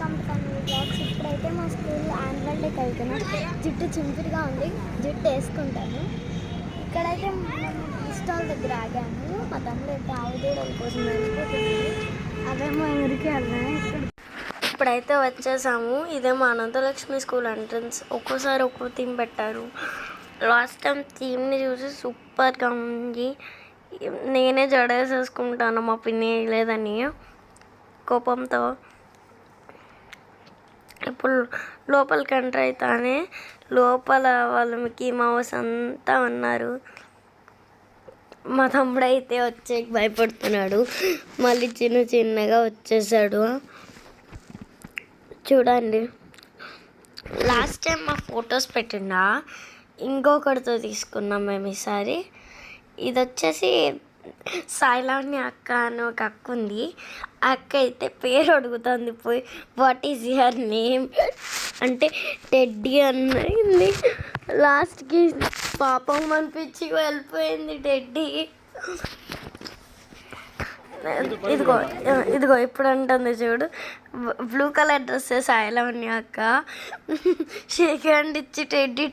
Welcome to blogs. ఇప్పుడైతే మా school annual డేకి వెళ్తున్నాం. జుట్టు చింపిరిగా ఉంది, జుట్టు వేసుకుంటాను. ఇక్కడైతే మేము స్టాల్ దగ్గర ఆగాము. మా తమ్ముడు అయితే ఆవుదూడల కోసం వెళ్ళిపోతుంది. అవేమో ఊరికి వెళ్ళాము. ఇప్పుడైతే వచ్చేసాము. ఇదేమో అనంతలక్ష్మి స్కూల్ ఎంట్రన్స్. ఒక్కోసారి ఒక్కో థీమ్ పెట్టారు. లాస్ట్ టైం థీమ్ని చూసి సూపర్గా ఉంది. నేనే జడేసేసుకుంటాను మా పిన్ని లేదని కోపంతో. ఇప్పుడు లోపలికి ఎంటర్ అవుతానే లోపల వాళ్ళు మిక్కీ మౌస్ అంతా ఉన్నారు. మా తమ్ముడు అయితే వచ్చే భయపడుతున్నాడు. మళ్ళీ చిన్నగా వచ్చేసాడు. చూడండి, లాస్ట్ టైం మా ఫొటోస్ పెట్టిండా ఇంకొకటితో తీసుకున్నాం మేము ఈసారి. ఇది వచ్చేసి సాయిలాని అక్క అని ఒక అక్క ఉంది. అక్క అయితే పేరు అడుగుతుంది పోయి, వాట్ ఈజ్ యువర్ నేమ్ అంటే టెడ్డీ అన్నది. లాస్ట్కి పాపం అనిపించి వెళ్ళిపోయింది టెడ్డీ. ఇదిగో ఇప్పుడు అంటుంది చూడు, బ్లూ కలర్ డ్రెస్ సాయిలాని అక్క. షేక్ హ్యాండ్ ఇచ్చి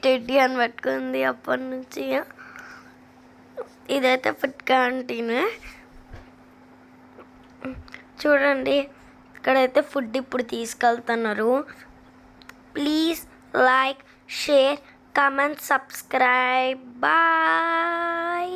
టెడ్డీ అని పట్టుకుంది. అప్పటి నుంచి ఇదైతే ఫుడ్ క్యాంటీన్. చూడండి, ఇక్కడైతే ఫుడ్ ఇప్పుడు తీసుకెళ్తున్నారు. Please like, share, comment, subscribe. Bye.